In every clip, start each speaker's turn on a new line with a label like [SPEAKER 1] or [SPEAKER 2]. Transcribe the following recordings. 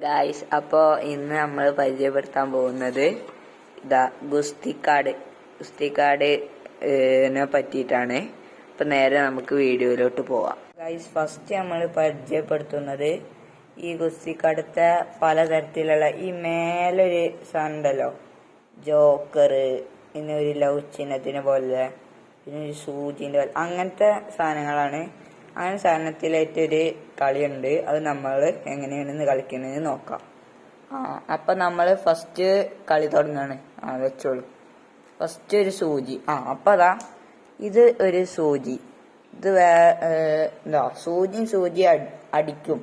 [SPEAKER 1] Guys, അപ്പോൾ ഇന്ന് നമ്മൾ പരിചയപ്പെടുത്താൻ പോകുന്നത് ഗുസ്തിക്കാടിനെ പറ്റിയിട്ടാണ്. അപ്പം നേരെ നമുക്ക് വീഡിയോയിലോട്ട് പോവാം. ഗായ്സ്, ഫസ്റ്റ് നമ്മൾ പരിചയപ്പെടുത്തുന്നത് ഈ ഗുസ്തിക്കാടത്തെ പലതരത്തിലുള്ള ഈ മേലൊരു സാധനം ഉണ്ടല്ലോ, ജോക്കർ, പിന്നെ ഒരു ലവ് ചിഹ്നത്തിന് പോലെ, പിന്നെ ഒരു സൂചിൻ്റെ പോലെ, അങ്ങനത്തെ സാധനങ്ങളാണ്. അങ്ങനെ സാധനത്തിലായിട്ടൊരു കളിയുണ്ട്. അത് നമ്മൾ എങ്ങനെയാണെന്ന് കളിക്കണമെന്ന് നോക്കാം. അപ്പം നമ്മൾ ഫസ്റ്റ് കളി തുടങ്ങാണ്. വെച്ചോളൂ. ഫസ്റ്റ് ഒരു സൂചി. അപ്പം അതാ ഇത് ഒരു സൂചി. ഇത് സൂചി അടിക്കും.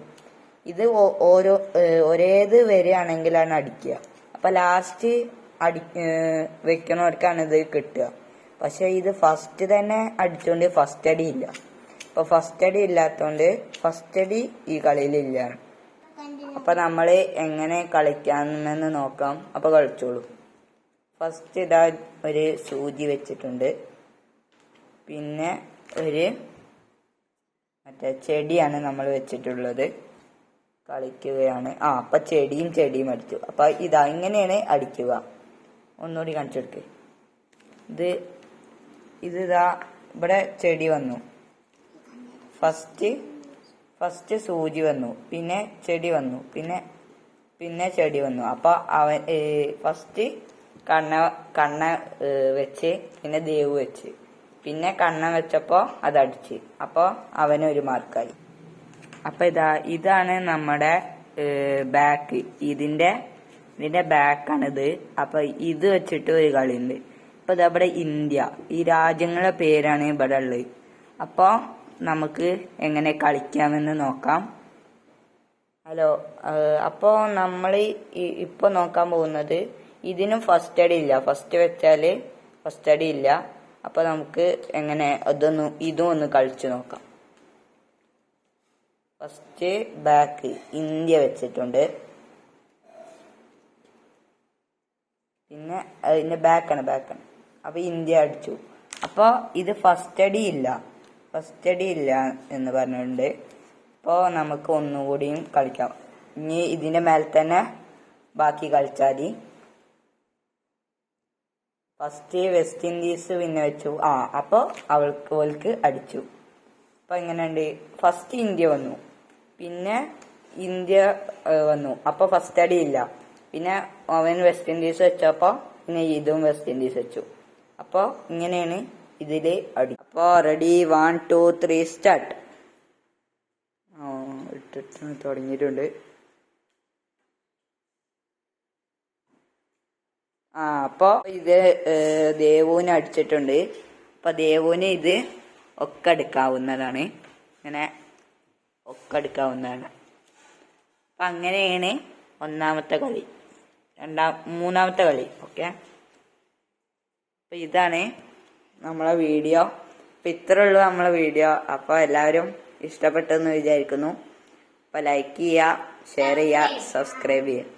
[SPEAKER 1] ഇത് ഒരേത് വരെയാണെങ്കിലാണ് അടിക്കുക. അപ്പം ലാസ്റ്റ് വെക്കണവർക്കാണ് ഇത് കിട്ടുക. പക്ഷെ ഇത് ഫസ്റ്റ് തന്നെ അടിച്ചോണ്ട് ഫസ്റ്റ് അടി ഇല്ല. അപ്പൊ ഫസ്റ്റ് അടി ഇല്ലാത്തോണ്ട് ഫസ്റ്റ് അടി ഈ കളിയിലില്ല. അപ്പൊ നമ്മള് എങ്ങനെ കളിക്കാമെന്ന് നോക്കാം. അപ്പൊ കളിച്ചോളൂ. ഫസ്റ്റ് ഇതാ ഒരു സൂചി വെച്ചിട്ടുണ്ട്. പിന്നെ ഒരു മറ്റേ ചെടിയാണ് നമ്മൾ വെച്ചിട്ടുള്ളത്. കളിക്കുകയാണ്. അപ്പൊ ചെടിയും അടിച്ചു. അപ്പൊ ഇതാ ഇങ്ങനെയാണ് അടിക്കുക. ഒന്നുകൂടി കാണിച്ചെടുക്ക്. ഇതാ ഇവിടെ ചെടി വന്നു. ഫസ്റ്റ് സൂചി വന്നു, പിന്നെ ചെടി വന്നു, പിന്നെ ചെടി വന്നു. അപ്പൊ അവൻ ഫസ്റ്റ് കണ്ണ വെച്ച്, പിന്നെ ദേവ് വെച്ച്, പിന്നെ കണ്ണ വെച്ചപ്പോ അതടിച്ച്. അപ്പൊ അവനൊരു മാർക്കായി. അപ്പൊ ഇതാണ് നമ്മുടെ ബാക്ക്. ഇതിന്റെ ബാക്കാണിത്. അപ്പൊ ഇത് വെച്ചിട്ട് ഒരു കളിയുണ്ട്. അപ്പൊ ഇതവിടെ ഇന്ത്യ, ഈ രാജ്യങ്ങളുടെ പേരാണ് ഇവിടെ ഉള്ളത്. അപ്പൊ നമുക്ക് എങ്ങനെ കളിക്കാമെന്ന് നോക്കാം. ഹലോ, അപ്പോൾ നമ്മൾ ഇപ്പൊ നോക്കാൻ പോകുന്നത് ഇതിനും ഫസ്റ്റ് അടി ഇല്ല. ഫസ്റ്റ് വെച്ചാല് ഫസ്റ്റ് അടി ഇല്ല. അപ്പൊ നമുക്ക് എങ്ങനെ ഇതും ഒന്ന് കളിച്ചു നോക്കാം. ഫസ്റ്റ് ബാക്ക് ഇന്ത്യ വെച്ചിട്ടുണ്ട്. പിന്നെ അതിന്റെ ബാക്കാണ്. അപ്പൊ ഇന്ത്യ അടിച്ചു. അപ്പൊ ഇത് ഫസ്റ്റ് അടി ഇല്ല എന്ന് പറഞ്ഞിട്ടുണ്ട്. അപ്പോൾ നമുക്ക് ഒന്നുകൂടിയും കളിക്കാം. ഇനി ഇതിന്റെ മേലെ തന്നെ ബാക്കി കളിച്ചാൽ മതി. ഫസ്റ്റ് വെസ്റ്റ് ഇൻഡീസ് പിന്നെ വെച്ചു. അപ്പോൾ ഓൾക്ക് അടിച്ചു. അപ്പൊ എങ്ങനെയുണ്ട്? ഫസ്റ്റ് ഇന്ത്യ വന്നു, പിന്നെ ഇന്ത്യ വന്നു. അപ്പൊ ഫസ്റ്റ് അടി ഇല്ല. പിന്നെ അവൻ വെസ്റ്റ് ഇൻഡീസ് വെച്ചപ്പോ പിന്നെ ഇതും വെസ്റ്റ് ഇൻഡീസ് വെച്ചു. അപ്പൊ ഇങ്ങനെയാണ് ഇതില് അടി. അപ്പൊ റെഡി, 1 2 3 സ്റ്റാർട്ട്. തുടങ്ങിയിട്ടുണ്ട്. അപ്പൊ ഇത് ദേവുവിന് അടിച്ചിട്ടുണ്ട്. അപ്പൊ ദേവുവിന് ഇത് ഒക്കെ എടുക്കാവുന്നതാണ്. ഇങ്ങനെ ഒക്കെ എടുക്കാവുന്നതാണ്. അപ്പൊ അങ്ങനെയാണ് ഒന്നാമത്തെ കളി. മൂന്നാമത്തെ കളി. ഓക്കെ, അപ്പൊ ഇതാണ് നമ്മളെ വീഡിയോ. അപ്പൊ ഇത്രേ ഉള്ളൂ നമ്മളെ വീഡിയോ. അപ്പൊ എല്ലാവരും ഇഷ്ടപ്പെട്ടെന്ന് വിചാരിക്കുന്നു. അപ്പൊ ലൈക്ക് ചെയ്യുക, ഷെയർ ചെയ്യുക, സബ്സ്ക്രൈബ് ചെയ്യുക.